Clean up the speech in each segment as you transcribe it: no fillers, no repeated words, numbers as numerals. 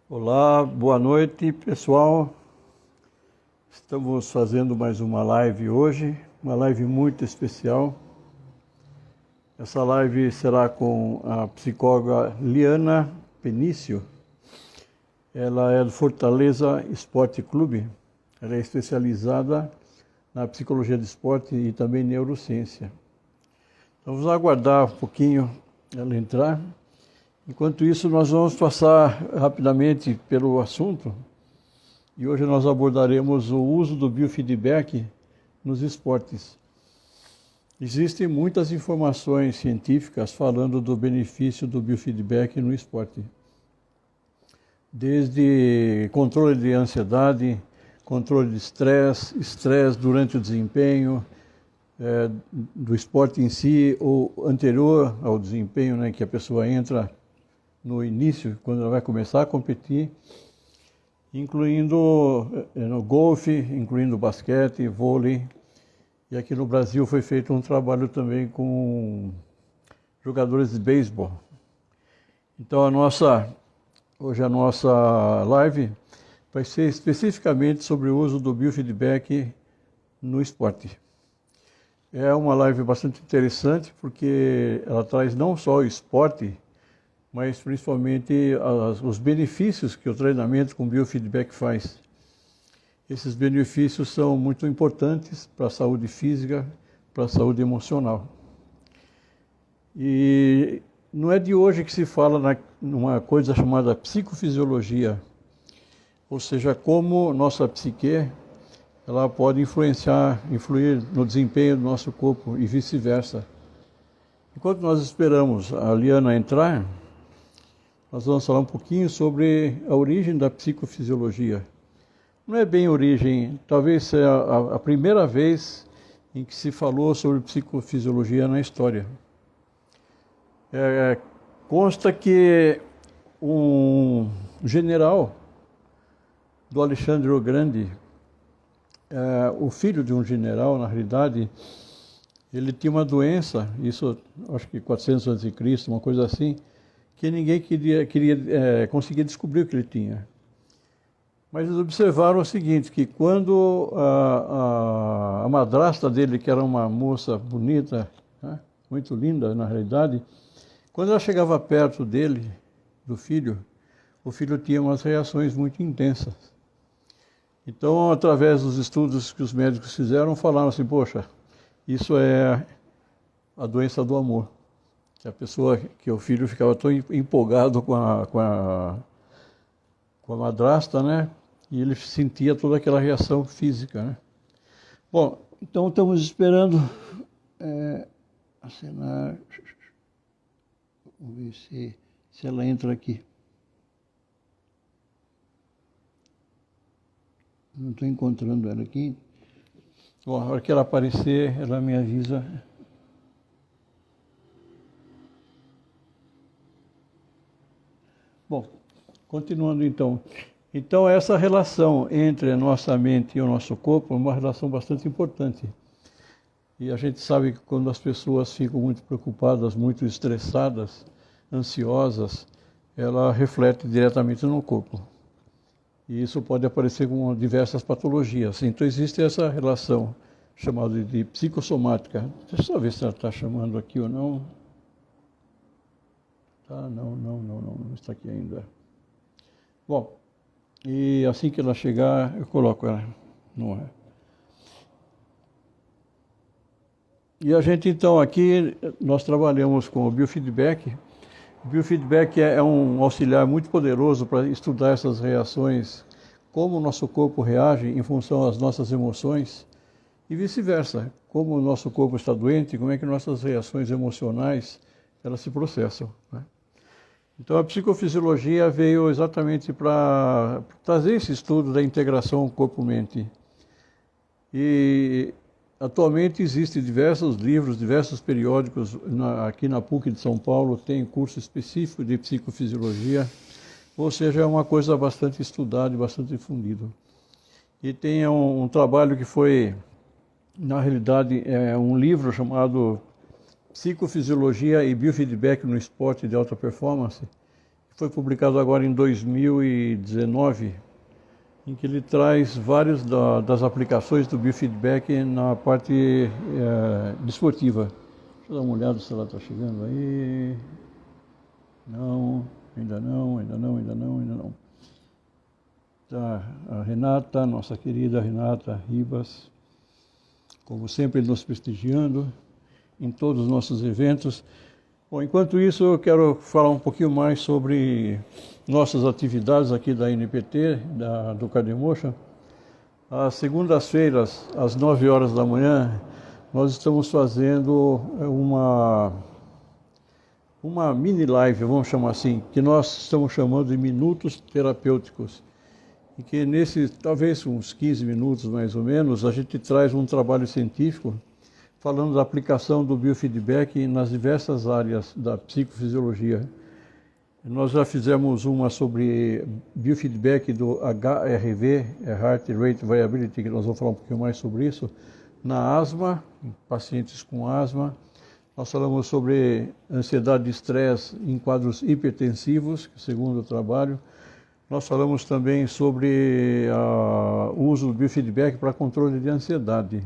Olá, boa noite pessoal. Estamos fazendo mais uma live hoje, uma live muito especial. Essa live será com a psicóloga Liana Penício. Ela é do Fortaleza Esporte Clube. Ela é especializada na psicologia do esporte e também neurociência. Então vamos aguardar um pouquinho ela entrar. Enquanto isso, nós vamos passar rapidamente pelo assunto e hoje nós abordaremos o uso do biofeedback nos esportes. Existem muitas informações científicas falando do benefício do biofeedback no esporte. Desde controle de ansiedade, controle de estresse durante o desempenho do esporte em si ou anterior ao desempenho, né, que a pessoa entra no início, quando ela vai começar a competir, incluindo no golfe, incluindo basquete, vôlei. E aqui no Brasil foi feito um trabalho também com jogadores de beisebol. Então hoje a nossa live vai ser especificamente sobre o uso do biofeedback no esporte. É uma live bastante interessante porque ela traz não só o esporte, mas principalmente os benefícios que o treinamento com biofeedback faz. Esses benefícios são muito importantes para a saúde física, para a saúde emocional. E não é de hoje que se fala numa coisa chamada psicofisiologia, ou seja, como nossa psique ela pode influir no desempenho do nosso corpo e vice-versa. Enquanto nós esperamos a Liana entrar, nós vamos falar um pouquinho sobre a origem da psicofisiologia. Não é bem origem, talvez seja a primeira vez em que se falou sobre psicofisiologia na história. Consta que um general do Alexandre o Grande, o filho de um general, na realidade, ele tinha uma doença, isso acho que 400 a.C., uma coisa assim, que ninguém queria conseguir descobrir o que ele tinha. Mas eles observaram o seguinte, que quando a madrasta dele, que era uma moça bonita, né, muito linda na realidade, quando ela chegava perto dele, do filho, o filho tinha umas reações muito intensas. Então, através dos estudos que os médicos fizeram, falaram assim, poxa, isso é a doença do amor. Que o filho ficava tão empolgado com a madrasta, né? E ele sentia toda aquela reação física, né? Bom, então estamos esperando acenar. Vamos ver se ela entra aqui. Não estou encontrando ela aqui. Bom, a hora que ela aparecer, ela me avisa. Bom, continuando então. Então, essa relação entre a nossa mente e o nosso corpo é uma relação bastante importante. E a gente sabe que quando as pessoas ficam muito preocupadas, muito estressadas, ansiosas, ela reflete diretamente no corpo. E isso pode aparecer com diversas patologias. Então, existe essa relação chamada de psicossomática. Deixa eu só ver se ela está chamando aqui ou não. Tá, não está aqui ainda. Bom, e assim que ela chegar, eu coloco ela no ar. E a gente então aqui, nós trabalhamos com o biofeedback. O biofeedback é um auxiliar muito poderoso para estudar essas reações, como o nosso corpo reage em função das nossas emoções e vice-versa, como o nosso corpo está doente, como é que nossas reações emocionais elas se processam, né? Então, a psicofisiologia veio exatamente para trazer esse estudo da integração corpo-mente. E, atualmente, existem diversos livros, diversos periódicos. Aqui na PUC de São Paulo tem curso específico de psicofisiologia, ou seja, é uma coisa bastante estudada e bastante difundida. E tem um trabalho que foi, na realidade, um livro chamado Psicofisiologia e Biofeedback no Esporte de Alta Performance, que foi publicado agora em 2019, em que ele traz várias das aplicações do biofeedback na parte desportiva. Deixa eu dar uma olhada se ela está chegando aí. Não, ainda não. Tá, a Renata, nossa querida Renata Ribas, como sempre nos prestigiando em todos os nossos eventos. Bom, enquanto isso, eu quero falar um pouquinho mais sobre nossas atividades aqui da NPT, do CardioEmotion. Às segundas-feiras, às 9 horas da manhã, nós estamos fazendo uma mini live, vamos chamar assim, que nós estamos chamando de minutos terapêuticos. E que nesses, talvez uns 15 minutos mais ou menos, a gente traz um trabalho científico falando da aplicação do biofeedback nas diversas áreas da psicofisiologia. Nós já fizemos uma sobre biofeedback do HRV, Heart Rate Variability, que nós vamos falar um pouquinho mais sobre isso, na asma, em pacientes com asma. Nós falamos sobre ansiedade e estresse em quadros hipertensivos, segundo o trabalho. Nós falamos também sobre o uso do biofeedback para controle de ansiedade.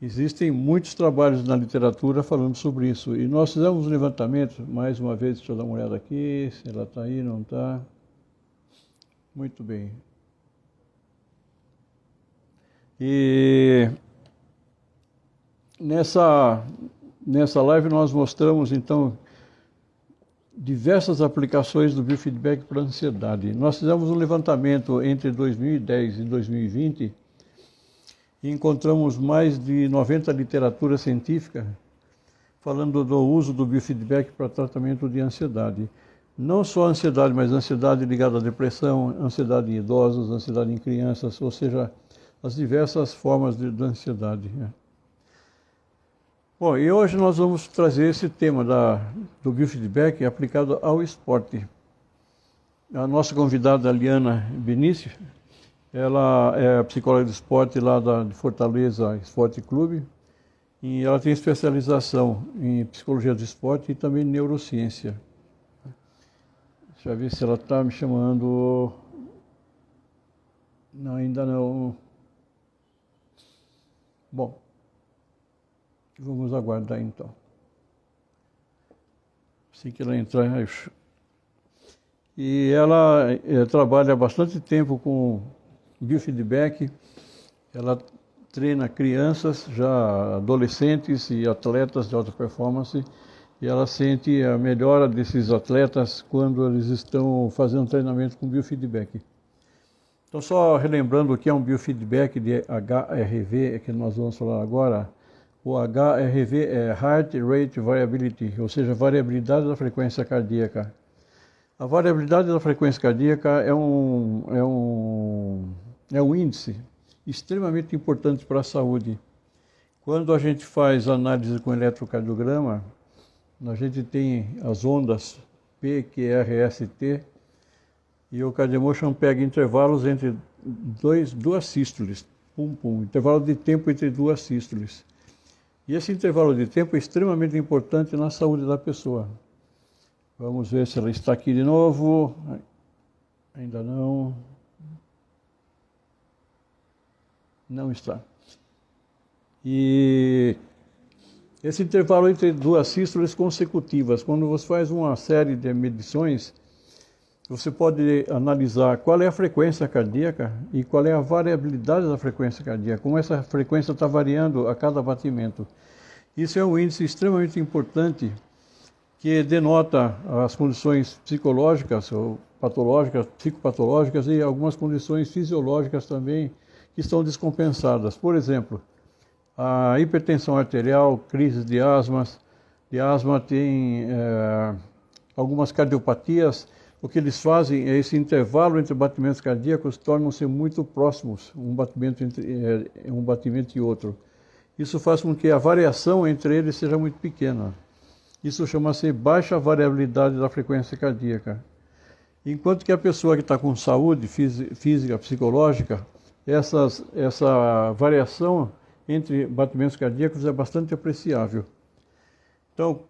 Existem muitos trabalhos na literatura falando sobre isso. E nós fizemos um levantamento, mais uma vez, deixa eu dar uma olhada aqui, se ela está aí, não está. Muito bem. E nessa live nós mostramos, então, diversas aplicações do biofeedback para a ansiedade. Nós fizemos um levantamento entre 2010 e 2020 e encontramos mais de 90 literaturas científicas falando do uso do biofeedback para tratamento de ansiedade. Não só ansiedade, mas ansiedade ligada à depressão, ansiedade em idosos, ansiedade em crianças, ou seja, as diversas formas de ansiedade. Bom, e hoje nós vamos trazer esse tema do biofeedback aplicado ao esporte. A nossa convidada, Liana Benício, ela é psicóloga de esporte lá de Fortaleza Esporte Clube, e ela tem especialização em psicologia do esporte e também neurociência. Deixa eu ver se ela está me chamando. Não, ainda não. Bom, vamos aguardar então. Assim que ela entrar. E ela trabalha há bastante tempo com biofeedback. Ela treina crianças, já adolescentes e atletas de alta performance, e ela sente a melhora desses atletas quando eles estão fazendo treinamento com biofeedback. Então, só relembrando o que é um biofeedback de HRV, que nós vamos falar agora. O HRV é Heart Rate Variability, ou seja, variabilidade da frequência cardíaca. A variabilidade da frequência cardíaca é um índice extremamente importante para a saúde. Quando a gente faz análise com eletrocardiograma, a gente tem as ondas P, Q, R, S, T, e o CardioEmotion pega intervalos entre duas sístoles, intervalo de tempo entre duas sístoles. E esse intervalo de tempo é extremamente importante na saúde da pessoa. Vamos ver se ela está aqui de novo. Ainda não. Não está. E esse intervalo entre duas sístoles consecutivas, quando você faz uma série de medições, você pode analisar qual é a frequência cardíaca e qual é a variabilidade da frequência cardíaca, como essa frequência está variando a cada batimento. Isso é um índice extremamente importante que denota as condições psicológicas ou patológicas, psicopatológicas e algumas condições fisiológicas também que estão descompensadas. Por exemplo, a hipertensão arterial, crises de asma tem algumas cardiopatias. O que eles fazem é esse intervalo entre batimentos cardíacos tornam-se muito próximos, um batimento e outro. Isso faz com que a variação entre eles seja muito pequena. Isso chama-se baixa variabilidade da frequência cardíaca. Enquanto que a pessoa que está com saúde física, psicológica, essa variação entre batimentos cardíacos é bastante apreciável. Então,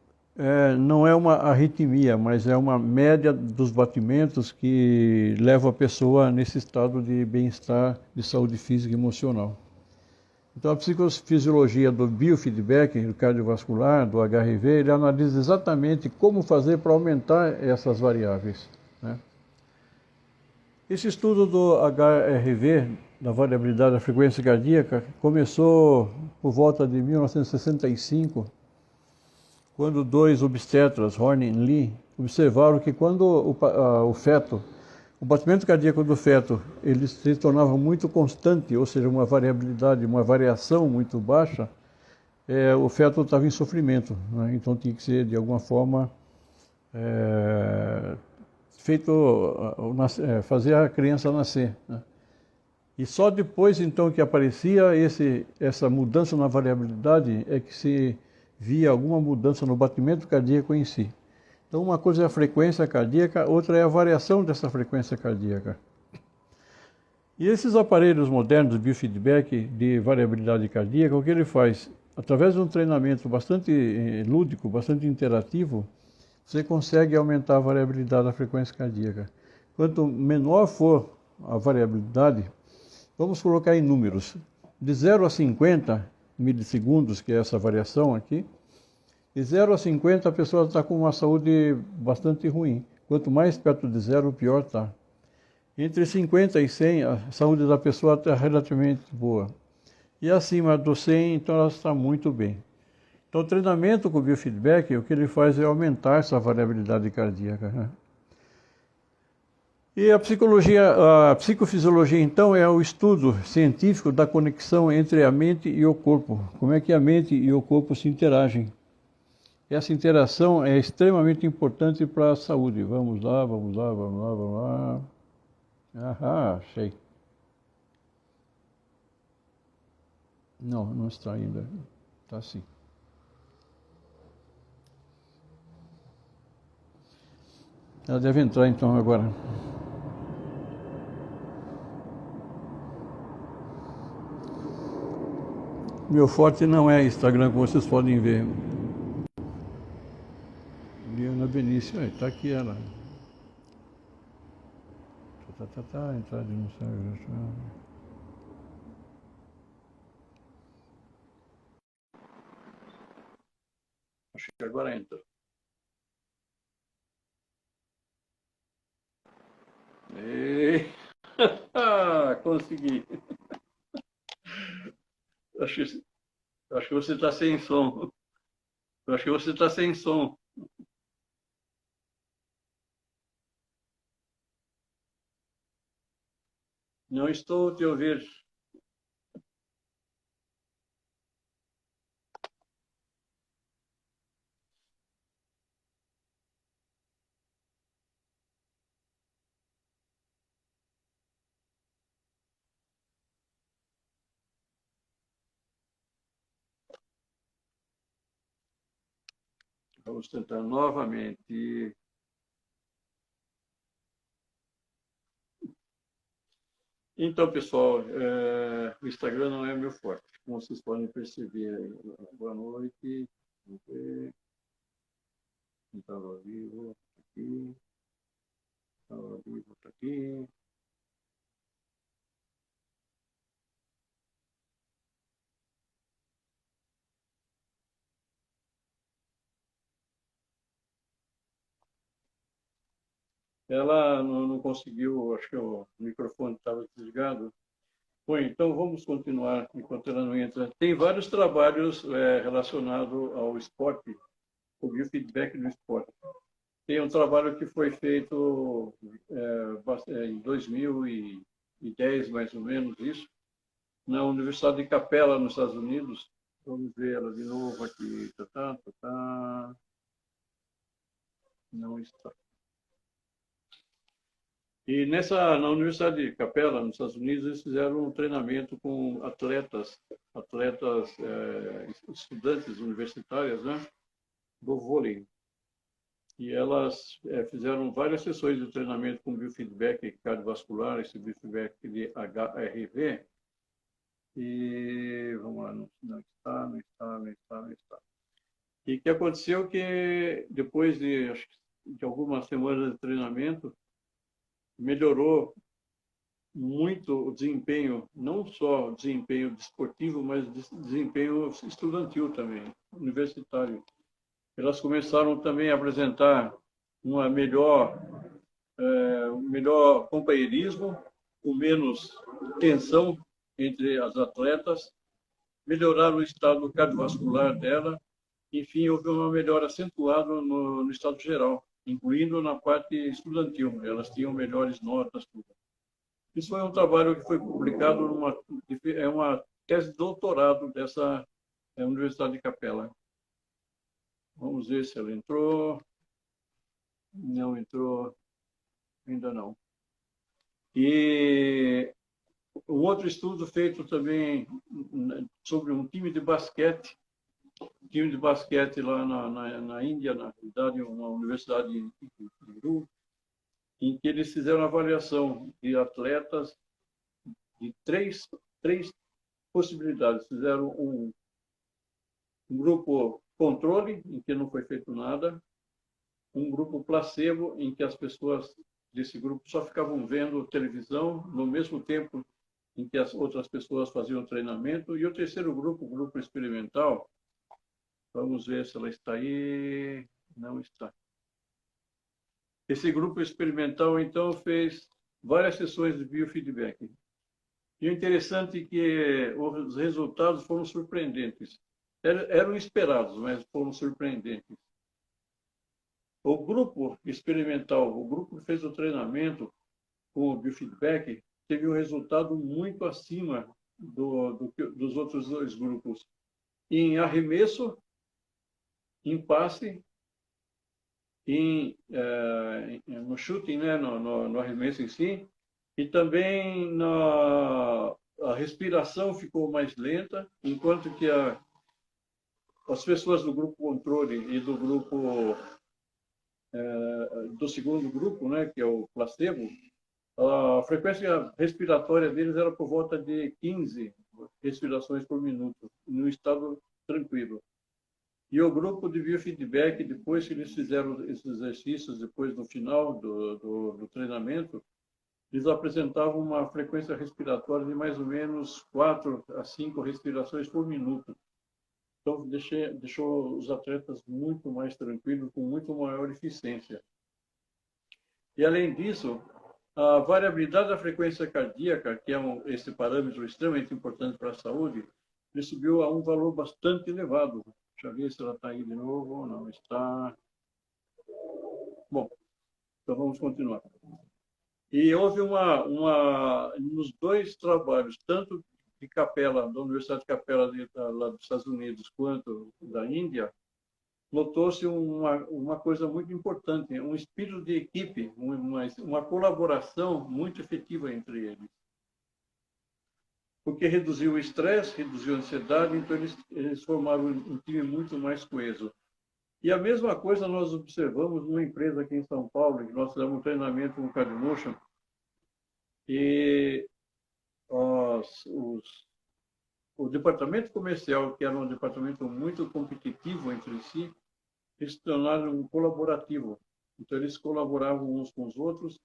não é uma arritmia, mas é uma média dos batimentos que leva a pessoa nesse estado de bem-estar, de saúde física e emocional. Então, a psicofisiologia do biofeedback, do cardiovascular, do HRV, ele analisa exatamente como fazer para aumentar essas variáveis, né? Esse estudo do HRV, da variabilidade da frequência cardíaca, começou por volta de 1965, quando dois obstetras, Horne e Lee, observaram que quando o feto, o batimento cardíaco do feto, ele se tornava muito constante, ou seja, uma variabilidade, uma variação muito baixa, o feto estava em sofrimento, né? Então tinha que ser, de alguma forma, fazer a criança nascer, né? E só depois, então, que aparecia essa mudança na variabilidade, é que se via alguma mudança no batimento cardíaco em si. Então, uma coisa é a frequência cardíaca, outra é a variação dessa frequência cardíaca. E esses aparelhos modernos de biofeedback, de variabilidade cardíaca, o que ele faz? Através de um treinamento bastante lúdico, bastante interativo, você consegue aumentar a variabilidade da frequência cardíaca. Quanto menor for a variabilidade, vamos colocar em números, de 0 a 50 milissegundos, que é essa variação aqui, de 0 a 50 a pessoa está com uma saúde bastante ruim. Quanto mais perto de 0, pior está. Entre 50 e 100, a saúde da pessoa está relativamente boa. E acima do 100, então ela está muito bem. Então, o treinamento com o biofeedback, o que ele faz é aumentar essa variabilidade cardíaca, né? E a psicofisiologia, então, é o estudo científico da conexão entre a mente e o corpo. Como é que a mente e o corpo se interagem. Essa interação é extremamente importante para a saúde. Vamos lá, vamos lá, vamos lá, vamos lá. Aham, achei. Não, não está ainda. Está sim. Ela deve entrar então agora. Meu forte não é Instagram, como vocês podem ver. Liana Benício, está aqui ela. Entrar de não sei. Acho que agora entra. Ei! Consegui. Acho, acho que você está sem som. Acho que você está sem som. Não estou te ouvindo. Vamos tentar novamente. Então, pessoal, o Instagram não é meu forte, como vocês podem perceber. Boa noite. Vamos ver. Estava ao vivo, tá aqui. Estava ao vivo, está aqui. Ela não conseguiu, acho que o microfone estava desligado. Bom, então vamos continuar enquanto ela não entra. Tem vários trabalhos relacionados ao esporte, o biofeedback no esporte. Tem um trabalho que foi feito em 2010, mais ou menos, isso, na Universidade de Capella, nos Estados Unidos. Vamos ver ela de novo aqui. Não está. E na Universidade de Capella, nos Estados Unidos, eles fizeram um treinamento com atletas, estudantes universitárias, né, do vôlei. E elas fizeram várias sessões de treinamento com biofeedback cardiovascular, esse biofeedback de HRV. E vamos lá, não está. E que aconteceu que depois de, acho que, de algumas semanas de treinamento, melhorou muito o desempenho, não só o desempenho desportivo, mas desempenho estudantil também, universitário. Elas começaram também a apresentar uma um melhor companheirismo, com menos tensão entre as atletas, melhoraram o estado cardiovascular dela, enfim, houve uma melhora acentuada no estado geral, incluindo na parte estudantil. Elas tinham melhores notas. Tudo. Isso foi um trabalho que foi publicado é uma tese de doutorado dessa Universidade de Capela. Vamos ver se ela entrou. Não entrou, ainda não. E um outro estudo feito também sobre um time de basquete lá na Índia, na realidade, uma universidade em Hindu, em que eles fizeram avaliação de atletas de três possibilidades. Fizeram um grupo controle, em que não foi feito nada, um grupo placebo, em que as pessoas desse grupo só ficavam vendo televisão no mesmo tempo em que as outras pessoas faziam treinamento, e o terceiro grupo, o grupo experimental, vamos ver se ela está aí, não está. Esse grupo experimental, então, fez várias sessões de biofeedback. E o interessante é que os resultados foram surpreendentes. Eram esperados, mas foram surpreendentes. O grupo experimental, o grupo que fez o treinamento com o biofeedback, teve um resultado muito acima dos outros dois grupos. Em arremesso, em passe, no shooting, né, no arremesso em si, e também a respiração ficou mais lenta, enquanto que as pessoas do grupo controle e do grupo do segundo grupo, né, que é o placebo, a frequência respiratória deles era por volta de 15 respirações por minuto, no estado tranquilo. E o grupo de biofeedback, depois que eles fizeram esses exercícios, depois no final do treinamento, eles apresentavam uma frequência respiratória de mais ou menos 4 a 5 respirações por minuto. Então, deixou os atletas muito mais tranquilos, com muito maior eficiência. E, além disso, a variabilidade da frequência cardíaca, que é esse parâmetro extremamente importante para a saúde, ele subiu a um valor bastante elevado. Deixa eu ver se ela está aí de novo. Não está. Bom, então vamos continuar. E houve nos dois trabalhos, tanto de Capela, da Universidade de Capela lá dos Estados Unidos, quanto da Índia, notou-se uma coisa muito importante, um espírito de equipe, uma colaboração muito efetiva entre eles. Porque reduziu o estresse, reduziu a ansiedade, então eles formaram um time muito mais coeso. E a mesma coisa nós observamos numa empresa aqui em São Paulo, que nós fizemos um treinamento no CardioMotion, e o departamento comercial, que era um departamento muito competitivo entre si, eles se tornaram um colaborativo. Então, eles colaboravam uns com os outros.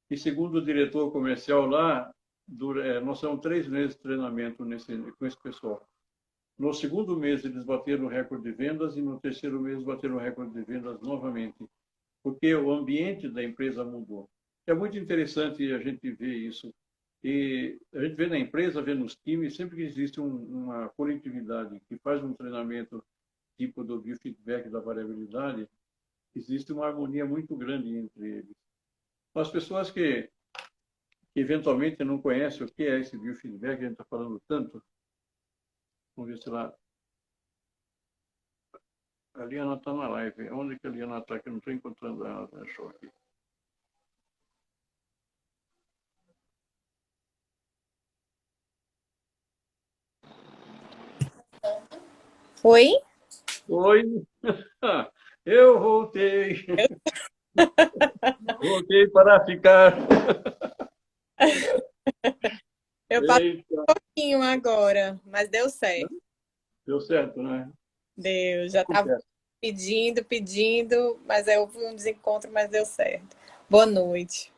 E, segundo o diretor comercial lá, nós temos 3 meses de treinamento com esse pessoal. No segundo mês, eles bateram o recorde de vendas e no terceiro mês bateram o recorde de vendas novamente, porque o ambiente da empresa mudou. É muito interessante a gente ver isso. E a gente vê na empresa, vê nos times, sempre que existe uma coletividade que faz um treinamento tipo do biofeedback da variabilidade, existe uma harmonia muito grande entre eles. As pessoas que eventualmente não conhecem o que é esse biofeedback, a gente está falando tanto, vamos ver se lá... A Liana está na live. Onde que a Liana está? Que eu não estou encontrando ela. Achou aqui. Oi? Oi! Eu voltei! Voltei para ficar! Eu passei um pouquinho agora, mas deu certo. Deu certo, né? Deu, já estava pedindo, mas aí houve um desencontro, mas deu certo. Boa noite.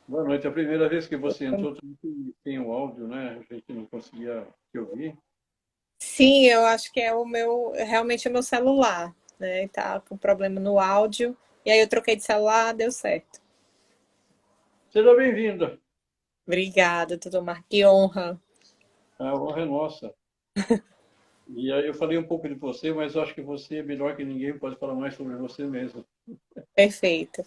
Boa noite. A primeira vez que você entrou, tem o áudio, né? A gente não conseguia te ouvir. Sim, eu acho que é realmente é o meu celular, né? Tá com problema no áudio. E aí eu troquei de celular, deu certo. Seja bem-vinda. Obrigada, doutor Marco. Que honra. A honra é nossa. E aí eu falei um pouco de você, mas eu acho que você é melhor que ninguém, pode falar mais sobre você mesmo. Perfeito.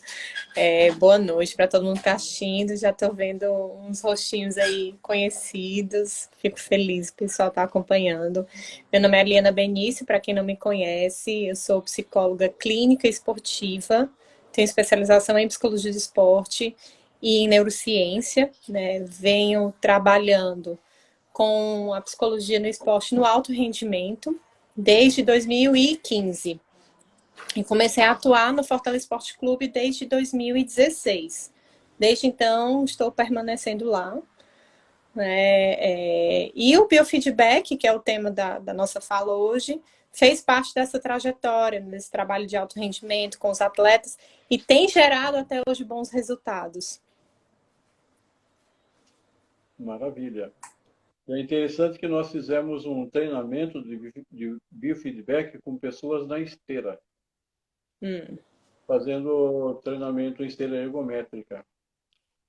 Boa noite para todo mundo que está assistindo. Já estou vendo uns rostinhos aí conhecidos. Fico feliz, o pessoal está acompanhando. Meu nome é Eliana Benício, para quem não me conhece, eu sou psicóloga clínica esportiva, tenho especialização em psicologia do esporte e em neurociência, né? Venho trabalhando com a psicologia no esporte no alto rendimento desde 2015. E comecei a atuar no Fortaleza Esporte Clube desde 2016. Desde então, estou permanecendo lá. E o biofeedback, que é o tema da nossa fala hoje, fez parte dessa trajetória, desse trabalho de alto rendimento com os atletas e tem gerado até hoje bons resultados. Maravilha. É interessante que nós fizemos um treinamento de biofeedback com pessoas na esteira, fazendo treinamento em esteira ergométrica.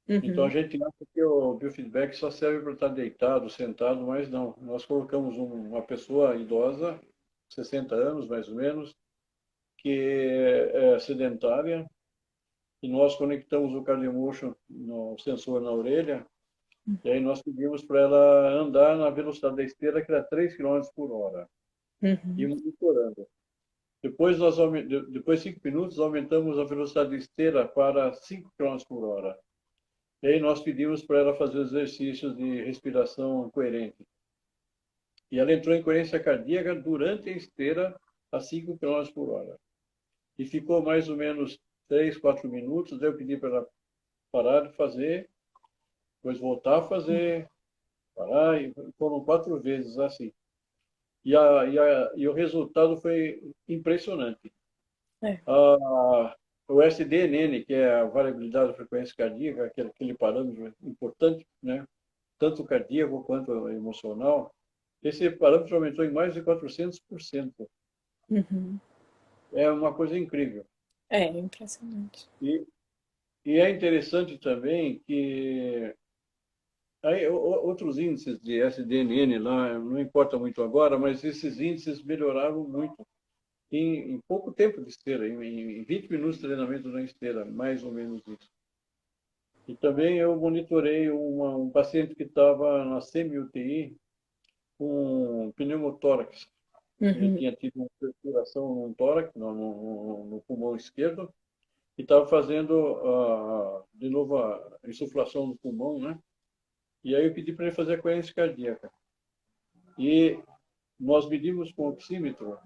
Então a gente acha que o biofeedback só serve para estar deitado, sentado, mas não. Nós colocamos uma pessoa idosa, 60 anos mais ou menos, que é sedentária, e nós conectamos o CardioMotion no sensor na orelha, e aí nós pedimos para ela andar na velocidade da esteira, que era 3 km por hora, e monitorando. Depois de 5 minutos, aumentamos a velocidade da esteira para 5 km por hora. E aí nós pedimos para ela fazer exercícios de respiração coerente. E ela entrou em coerência cardíaca durante a esteira a 5 km por hora. E ficou mais ou menos 3, 4 minutos. Daí eu pedi para ela parar de fazer, depois voltar a fazer, parar, e foram 4 vezes assim. E o resultado foi impressionante. O SDNN, que é a variabilidade da frequência cardíaca, aquele parâmetro importante, né? Tanto cardíaco quanto emocional, esse parâmetro aumentou em mais de 400%. É uma coisa incrível. É impressionante. E é interessante também que aí, outros índices de SDNN lá, não importa muito agora, mas esses índices melhoraram muito em pouco tempo de esteira, em 20 minutos de treinamento na esteira, mais ou menos isso. E também eu monitorei um paciente que estava na semi-UTI com pneumotórax. Ele tinha tido uma perfuração no tórax, no pulmão esquerdo, e estava fazendo de novo a insuflação do pulmão, né? E aí eu pedi para ele fazer a coerência cardíaca. E nós medimos com o oxímetro,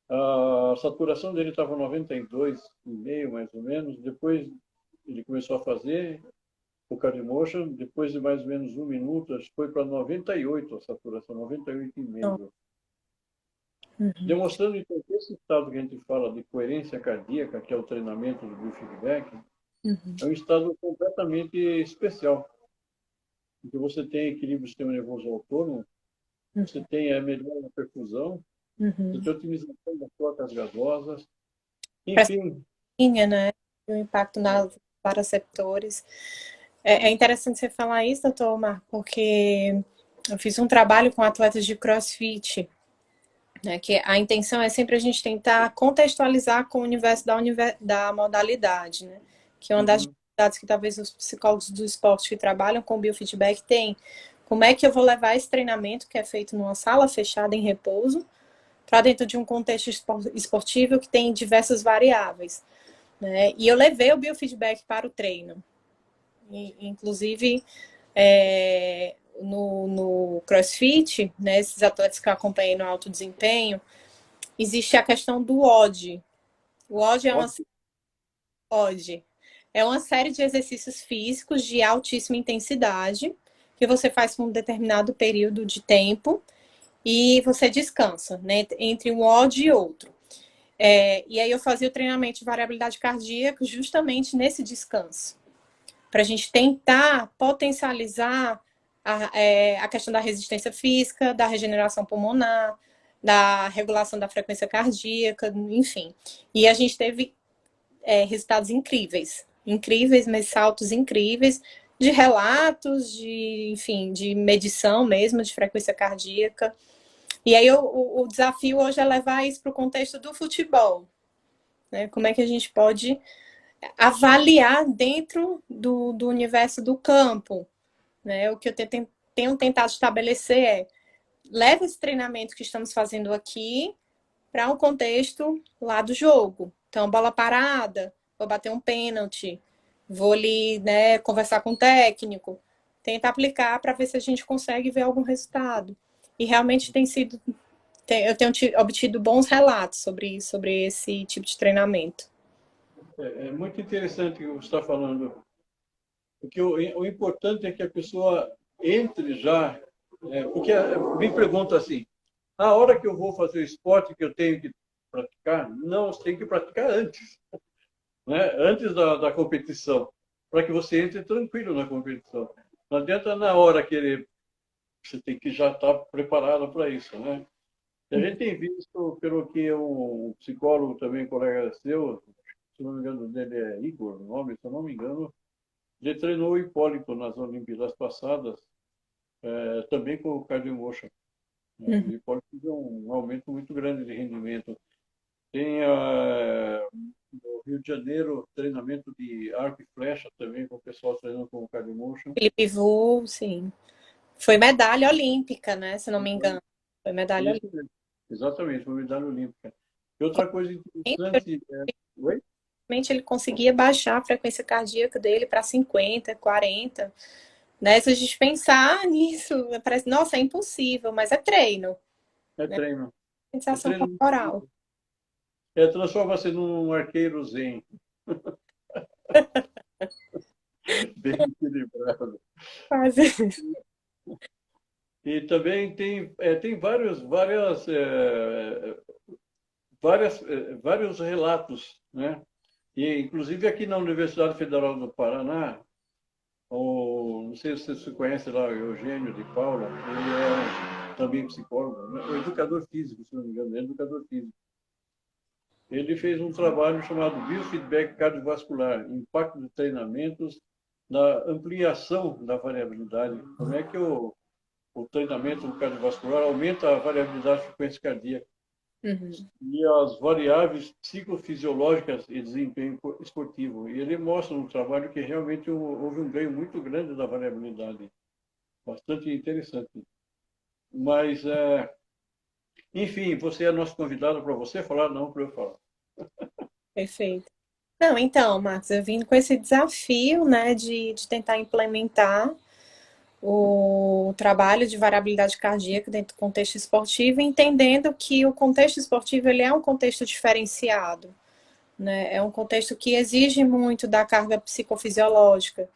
a saturação dele estava 92,5 mais ou menos. Depois ele começou a fazer o CardioMotion, depois de mais ou menos 1 minuto, acho que foi para 98 a saturação, 98,5. Demonstrando então que esse estado que a gente fala de coerência cardíaca, que é o treinamento do biofeedback, é um estado completamente especial. Porque você tem equilíbrio do sistema nervoso autônomo, você tem a melhora da perfusão, você tem otimização das trocas gasosas, enfim. Né? O impacto nos paraceptores. É interessante você falar isso, doutor Marco, porque eu fiz um trabalho com atletas de CrossFit, né, que a intenção é sempre a gente tentar contextualizar com o universo da modalidade, né? Que é uma das dificuldades que talvez os psicólogos do esporte que trabalham com biofeedback têm. Como é que eu vou levar esse treinamento que é feito numa sala fechada em repouso para dentro de um contexto esportivo que tem diversas variáveis, né? E eu levei o biofeedback para o treino. Inclusive, no CrossFit, né, esses atletas que eu acompanhei no alto desempenho, existe a questão do WOD. O WOD é uma série de exercícios físicos de altíssima intensidade que você faz por um determinado período de tempo e você descansa, né, entre um WOD e outro. E aí eu fazia o treinamento de variabilidade cardíaca justamente nesse descanso, para a gente tentar potencializar a questão da resistência física, da regeneração pulmonar, da regulação da frequência cardíaca, enfim. E a gente teve resultados incríveis, incríveis, mas saltos incríveis, de relatos, enfim, de medição mesmo, de frequência cardíaca. E aí o desafio hoje é levar isso para o contexto do futebol. Né? Como é que a gente pode avaliar dentro do universo do campo? Né? O que eu tenho tentado estabelecer é leva esse treinamento que estamos fazendo aqui para um contexto lá do jogo. Então, bola parada, vou bater um pênalti, vou ali, né, conversar com o técnico, tentar aplicar para ver se a gente consegue ver algum resultado. E realmente eu tenho obtido bons relatos sobre esse tipo de treinamento. É muito interessante o que você está falando, porque o importante é que a pessoa entre já, porque me pergunta assim, na hora que eu vou fazer o esporte que eu tenho que praticar, não, você tem que praticar antes, né? Antes da competição, para que você entre tranquilo na competição. Não adianta na hora querer, você tem que já estar preparado para isso, né? E a gente tem visto, pelo que um psicólogo também, colega seu, se não me engano dele é Igor, o nome, se eu não me engano, ele treinou o Hipólito nas Olimpíadas passadas, também com o Cardio Motion. Né? O Uhum. Hipólito deu um aumento muito grande de rendimento. Tem no Rio de Janeiro treinamento de arco e flecha também, com o pessoal treinando com o Cardio Motion. Felipe Vu, sim. Foi medalha olímpica, né? Se não me engano. Foi medalha Isso olímpica. mesmo. Exatamente, uma medalha olímpica. E outra coisa interessante Oi? Ele conseguia baixar a frequência cardíaca dele para 50, 40. Né? Se a gente pensar nisso, parece, nossa, é impossível, mas é treino, É né? treino. É Sensação treino. corporal. Transforma-se num arqueiro zen, bem equilibrado. Quase. E também tem vários relatos, né? E, inclusive, aqui na Universidade Federal do Paraná, não sei se você conhece lá, o Eugênio de Paula, ele é também psicólogo, né? O educador físico, se não me engano, é educador físico. Ele fez um trabalho chamado Biofeedback Cardiovascular, Impacto de Treinamentos na Ampliação da Variabilidade. Como é que o treinamento cardiovascular aumenta a variabilidade da frequência cardíaca Uhum. e as variáveis psicofisiológicas e desempenho esportivo. E ele mostra no trabalho que realmente houve um ganho muito grande da variabilidade. Bastante interessante. Mas, enfim, você é nosso convidado para você falar, não para eu falar. Perfeito. Não, então, Marcos, eu vim com esse desafio, né, de tentar implementar o trabalho de variabilidade cardíaca dentro do contexto esportivo, entendendo que o contexto esportivo ele é um contexto diferenciado, né? É um contexto que exige muito da carga psicofisiológica.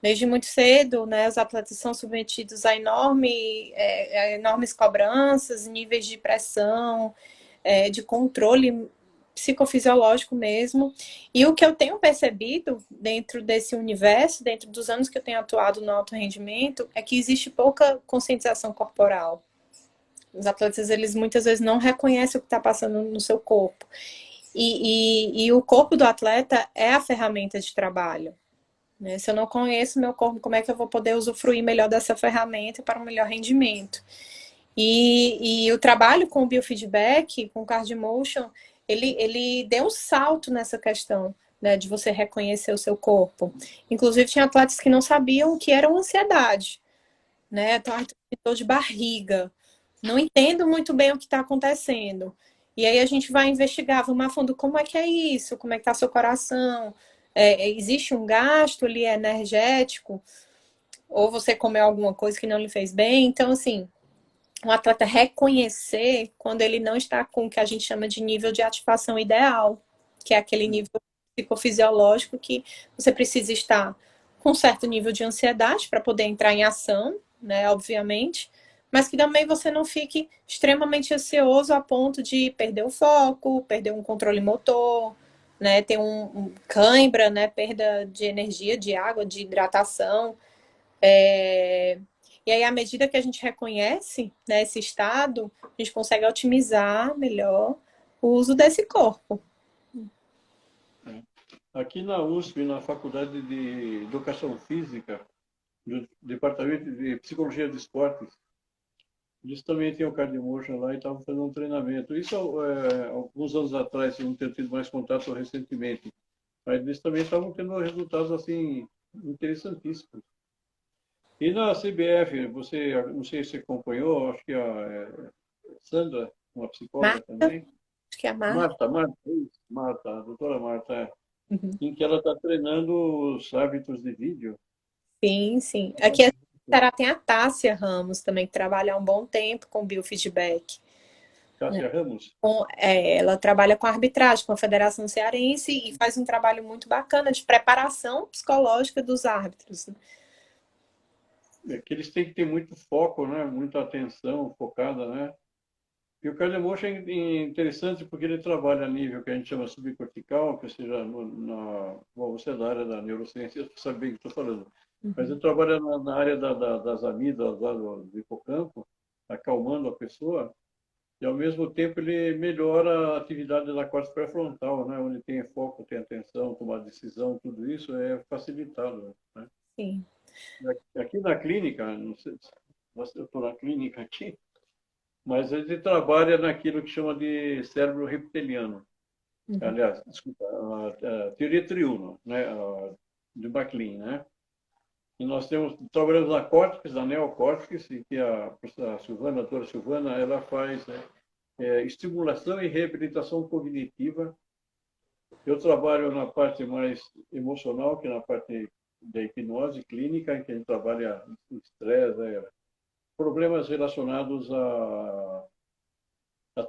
Desde muito cedo, né, os atletas são submetidos a enormes cobranças, níveis de pressão, de controle psicofisiológico mesmo. E o que eu tenho percebido dentro desse universo, dentro dos anos que eu tenho atuado no alto rendimento, é que existe pouca conscientização corporal. Os atletas, eles muitas vezes não reconhecem o que está passando no seu corpo. E o corpo do atleta é a ferramenta de trabalho. Né? Se eu não conheço meu corpo, como é que eu vou poder usufruir melhor dessa ferramenta para um melhor rendimento? E o trabalho com o biofeedback, com o Cardiomotion, ele deu um salto nessa questão, né, de você reconhecer o seu corpo. Inclusive, tinha atletas que não sabiam o que era uma ansiedade, né? Então, dor de barriga, não entendo muito bem o que está acontecendo. E aí a gente vai investigar, vamos a fundo, como é que é isso? Como é que está seu coração? Existe um gasto ali energético? Ou você comeu alguma coisa que não lhe fez bem? Então, assim, um atleta reconhecer quando ele não está com o que a gente chama de nível de ativação ideal, que é aquele nível psicofisiológico que você precisa estar com um certo nível de ansiedade para poder entrar em ação, né, obviamente, mas que também você não fique extremamente ansioso a ponto de perder o foco, perder um controle motor, né, ter um cãibra, né, perda de energia, de água, de hidratação. E aí, à medida que a gente reconhece, né, esse estado, a gente consegue otimizar melhor o uso desse corpo. Aqui na USP, na Faculdade de Educação Física, do Departamento de Psicologia de Esportes, eles também têm o Cardiomotion lá e estavam fazendo um treinamento. Isso alguns anos atrás, não ter tido mais contato recentemente. Mas eles também estavam tendo resultados assim interessantíssimos. E na CBF, você, não sei se você acompanhou, acho que Sandra, uma psicóloga Marta, também, acho que é a Marta. Marta, isso, Marta, a doutora Marta, Uhum. em que ela está treinando os hábitos de vídeo. Sim, sim. Aqui a Ceará tem a Tássia Ramos também, que trabalha há um bom tempo com biofeedback. Né? Cássia Ramos, Ela trabalha com arbitragem, com a Federação Cearense e faz um trabalho muito bacana de preparação psicológica dos árbitros. Né? que eles têm que ter muito foco, né? Muita atenção focada, né? E o Cardemotion é interessante porque ele trabalha a nível que a gente chama subcortical, que seja bom, você é da área da neurociência, você sabe bem o que estou falando. Mas ele trabalha na área das amígdalas, lá do hipocampo, acalmando a pessoa, e ao mesmo tempo ele melhora a atividade da corte pré-frontal, né? Onde tem foco, tem atenção, tomar decisão, tudo isso é facilitado, né? Sim. Aqui na clínica, não sei se eu estou na clínica aqui, mas ele trabalha naquilo que chama de cérebro reptiliano. Uhum. Aliás, desculpa, a teoria triuna, né, de MacLean, né? E nós trabalhamos na córtex, na neocórtex, e que a Silvana, a doutora Silvana, ela faz estimulação e reabilitação cognitiva. Eu trabalho na parte mais emocional, que é na parte da hipnose clínica, em que a gente trabalha estresse, problemas relacionados a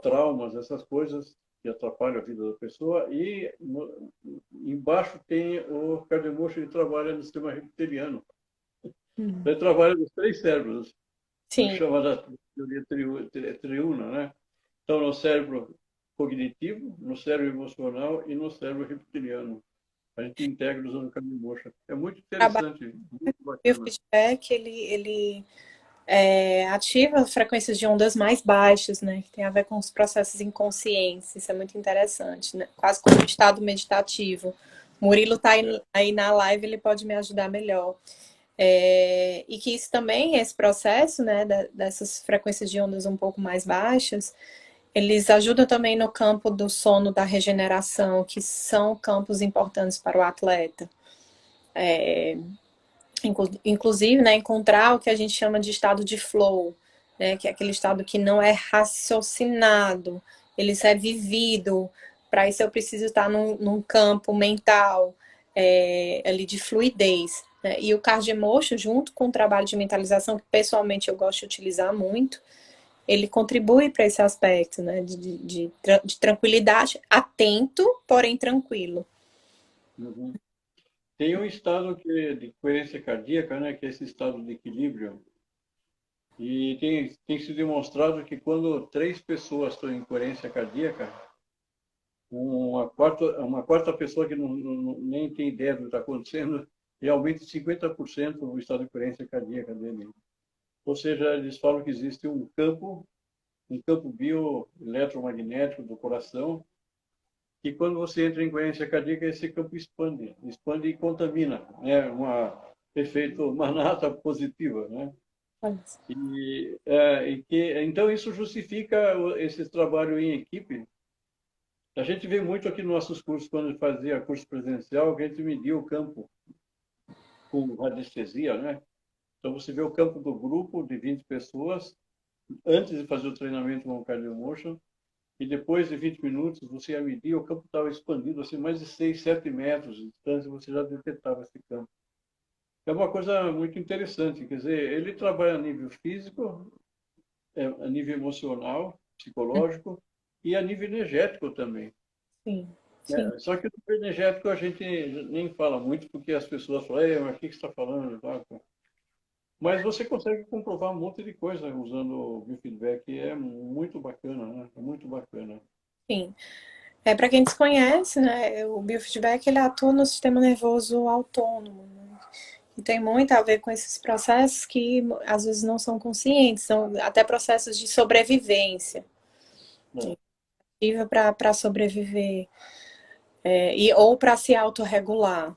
traumas, essas coisas que atrapalham a vida da pessoa. E embaixo tem o Cardiomotion, ele trabalha no sistema reptiliano. Uhum. Ele trabalha nos três cérebros, o que Sim. chama da teoria triuna, né? Então, no cérebro cognitivo, no cérebro emocional e no cérebro reptiliano. A gente integra usando o Cardiomotion. É muito Trabalho interessante, muito de bacana. biofeedback, ele ativa frequências de ondas mais baixas, né? Que tem a ver com os processos inconscientes. Isso é muito interessante, né? Quase como um estado meditativo. Murilo está aí na live, ele pode me ajudar melhor. E que isso também, esse processo, né, dessas frequências de ondas um pouco mais baixas, eles ajudam também no campo do sono, da regeneração, que são campos importantes para o atleta. Inclusive, né, encontrar o que a gente chama de estado de flow, né, que é aquele estado que não é raciocinado, ele é vivido. Para isso eu preciso estar num campo mental ali de fluidez. Né? E o Cardiomotion, junto com o trabalho de mentalização, que pessoalmente eu gosto de utilizar muito, ele contribui para esse aspecto, né, de tranquilidade, atento, porém tranquilo. Uhum. Tem um estado de coerência cardíaca, né, que é esse estado de equilíbrio. E tem se demonstrado que quando três pessoas estão em coerência cardíaca, uma quarta pessoa que nem tem ideia do que está acontecendo, realmente 50% o estado de coerência cardíaca dele. Ou seja, eles falam que existe um campo bioeletromagnético do coração, que quando você entra em coerência cardíaca, esse campo expande e contamina, né? Efeito manata positiva, né? Então isso justifica esse trabalho em equipe. A gente vê muito aqui nos nossos cursos, quando fazia curso presencial, que a gente media o campo com radiestesia, né? Então você vê o campo do grupo de 20 pessoas, antes de fazer o treinamento com o Cardiomotion, e depois de 20 minutos você ia medir, o campo estava expandido assim, mais de 6, 7 metros de distância, você já detectava esse campo. É uma coisa muito interessante, quer dizer, ele trabalha a nível físico, a nível emocional, psicológico e a nível energético também. Sim, sim. Só que o nível energético a gente nem fala muito, porque as pessoas falam, mas o que você está falando? Mas você consegue comprovar um monte de coisa usando o biofeedback, é muito bacana, né? É muito bacana. Sim. Para quem desconhece, né, o biofeedback ele atua no sistema nervoso autônomo, né, e tem muito a ver com esses processos que às vezes não são conscientes, são até processos de sobrevivência, Bom, para sobreviver, ou para se autorregular.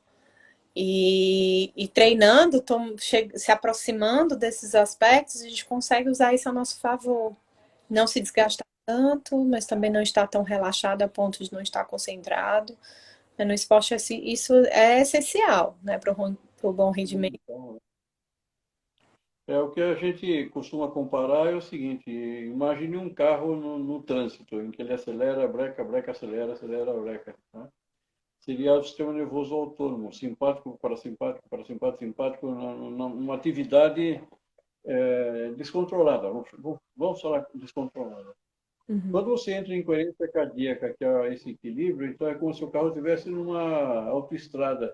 E treinando, se aproximando desses aspectos, a gente consegue usar isso a nosso favor. Não se desgastar tanto, mas também não estar tão relaxado a ponto de não estar concentrado. No esporte, isso é essencial, né, para o bom rendimento. então, o que a gente costuma comparar é o seguinte: imagine um carro no trânsito, em que ele acelera, breca, breca, acelera, acelera, breca. Né? Seria o sistema nervoso autônomo, simpático, parasimpático, parasimpático, simpático, numa atividade descontrolada. Vamos falar descontrolada. Uhum. Quando você entra em coerência cardíaca, que é esse equilíbrio, então é como se o carro estivesse numa autoestrada.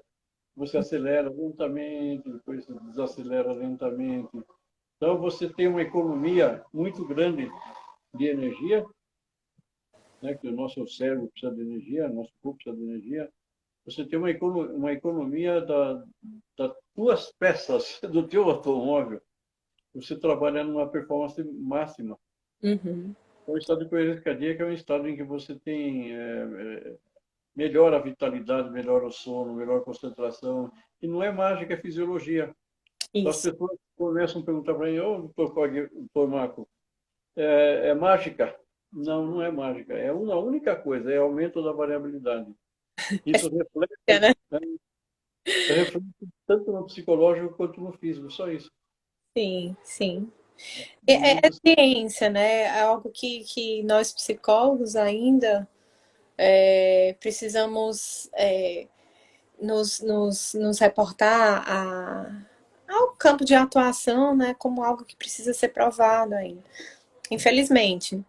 Você acelera lentamente, depois você desacelera lentamente. Então você tem uma economia muito grande de energia, né, que o nosso cérebro precisa de energia, o nosso corpo precisa de energia. Você tem uma economia das duas peças do teu automóvel. Você trabalha numa performance máxima. Uhum. O estado de coerência cardíaca é um estado em que você tem melhora a vitalidade, melhora o sono, melhora a concentração. E não é mágica, é fisiologia. Então, as Isso. pessoas começam a perguntar para mim, ô, doutor Marco, é mágica? Não, não é mágica. É uma única coisa, é aumento da variabilidade. É Isso ciência, né? né, reflete tanto no psicológico quanto no físico, só isso. Sim, sim. É Muito ciência, né? É algo que nós psicólogos ainda precisamos nos reportar ao campo de atuação, né, como algo que precisa ser provado ainda, infelizmente.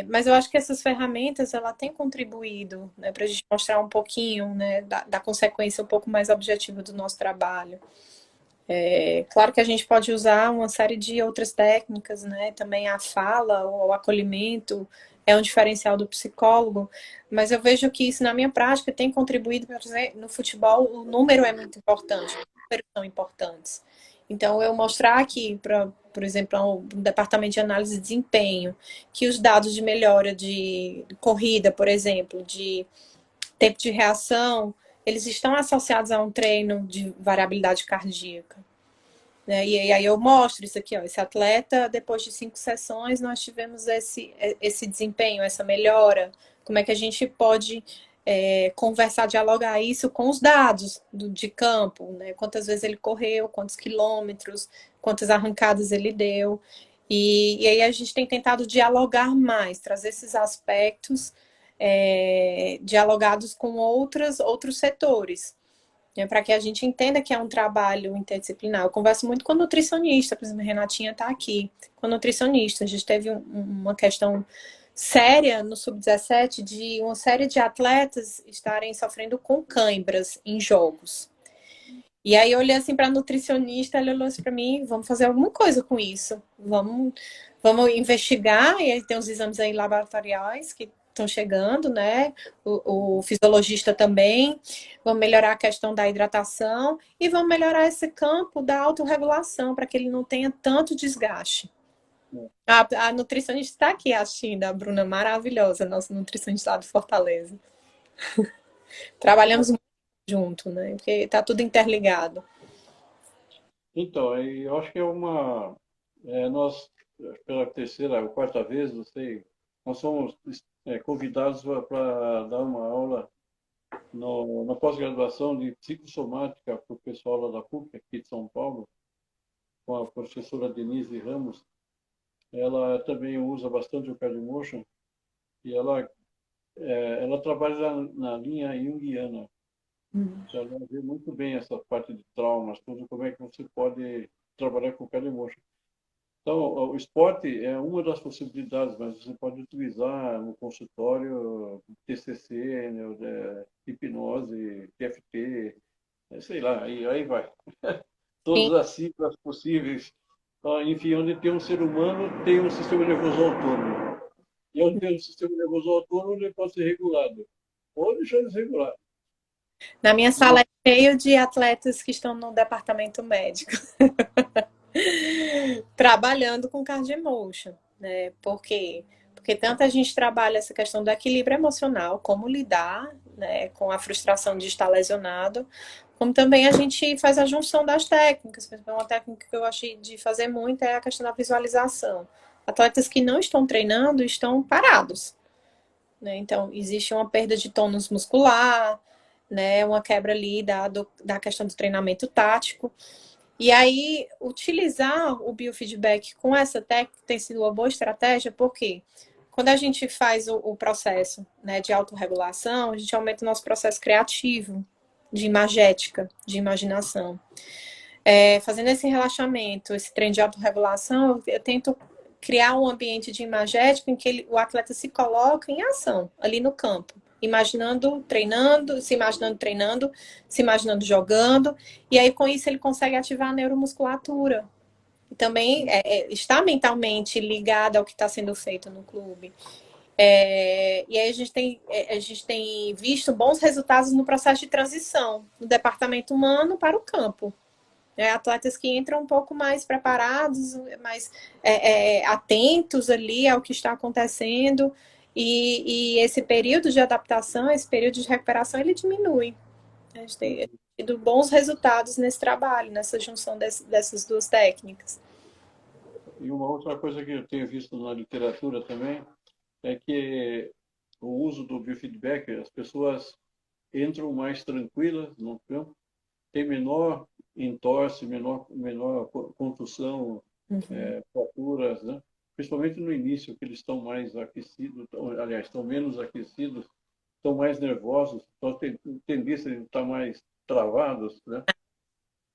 Mas eu acho que essas ferramentas ela tem contribuído, né, para a gente mostrar um pouquinho, né, da consequência um pouco mais objetiva do nosso trabalho. Claro que a gente pode usar uma série de outras técnicas, né? Também a fala ou o acolhimento é um diferencial do psicólogo, mas eu vejo que isso na minha prática tem contribuído, por exemplo, no futebol o número é muito importante, os números são importantes. Então, eu mostrar aqui, por exemplo, um departamento de análise de desempenho, que os dados de melhora de corrida, por exemplo, de tempo de reação, eles estão associados a um treino de variabilidade cardíaca. Né? E aí eu mostro isso aqui, ó, esse atleta, depois de 5 sessões, nós tivemos esse desempenho, essa melhora. Como é que a gente pode conversar, dialogar isso com os dados de campo, né? Quantas vezes ele correu, quantos quilômetros, quantas arrancadas ele deu. E aí a gente tem tentado dialogar mais, trazer esses aspectos dialogados com outros setores, para que a gente entenda que é um trabalho interdisciplinar. Eu converso muito com nutricionista, por exemplo, a Renatinha está aqui, com nutricionista. A gente teve uma questão séria no Sub-17 de uma série de atletas estarem sofrendo com cãibras em jogos. E aí eu olhei assim para a nutricionista, ela olhou assim para mim, vamos fazer alguma coisa com isso. Vamos investigar, e aí tem os exames aí laboratoriais que estão chegando, né? O fisiologista também. Vamos melhorar a questão da hidratação e vamos melhorar esse campo da autorregulação para que ele não tenha tanto desgaste. bom. A nutricionista está aqui assistindo, a Bruna maravilhosa, nossa nutricionista lá do Fortaleza. Trabalhamos muito junto, né? Porque está tudo interligado. Então, eu acho que nós, pela terceira ou quarta vez, não sei, nós somos convidados para dar uma aula na pós-graduação de psicossomática para o pessoal lá da PUC, aqui de São Paulo, com a professora Denise Ramos. Ela também usa bastante o Cardiomotion e ela trabalha na linha junguiana. Então, ela vê muito bem essa parte de traumas, tudo, como é que você pode trabalhar com o Cardiomotion. Então, o esporte é uma das possibilidades, mas você pode utilizar no consultório TCC, né, hipnose, TFT, sei lá, aí vai. Sim. todas as cifras possíveis. Enfim, onde tem um ser humano, tem um sistema nervoso autônomo. E onde tem um sistema nervoso autônomo, ele pode ser regulado. Ou deixar desregulado. Na minha sala é cheio de atletas que estão no departamento médico, trabalhando com cardio emotion, né? Por quê? Porque tanto a gente trabalha essa questão do equilíbrio emocional, como lidar, né, com a frustração de estar lesionado, como também a gente faz a junção das técnicas. Uma técnica que eu achei de fazer muito é a questão da visualização. Atletas que não estão treinando estão parados, né? Então, existe uma perda de tônus muscular, né? Uma quebra ali da questão do treinamento tático. E aí, utilizar o biofeedback com essa técnica tem sido uma boa estratégia, porque quando a gente faz o processo, né, de autorregulação, a gente aumenta o nosso processo criativo, de imagética, de imaginação. Fazendo esse relaxamento, esse treino de autorregulação, eu tento criar um ambiente de imagética em que o atleta se coloca em ação, ali no campo. Imaginando, treinando, se imaginando jogando, e aí com isso ele consegue ativar a neuromusculatura. E também está mentalmente ligado ao que está sendo feito no clube. E aí a gente tem visto bons resultados no processo de transição do departamento humano para o campo. Atletas que entram um pouco mais preparados, mais atentos ali ao que está acontecendo, e esse período de adaptação, esse período de recuperação, ele diminui. A gente tem tido bons resultados nesse trabalho, nessa junção dessas duas técnicas. E uma outra coisa que eu tenho visto na literatura também é que o uso do biofeedback, as pessoas entram mais tranquilas no campo, tem menor entorse, menor contusão, fraturas, né? Principalmente no início, que eles estão mais aquecidos, aliás, estão menos aquecidos, estão mais nervosos, então tem tendência de estar mais travados, né?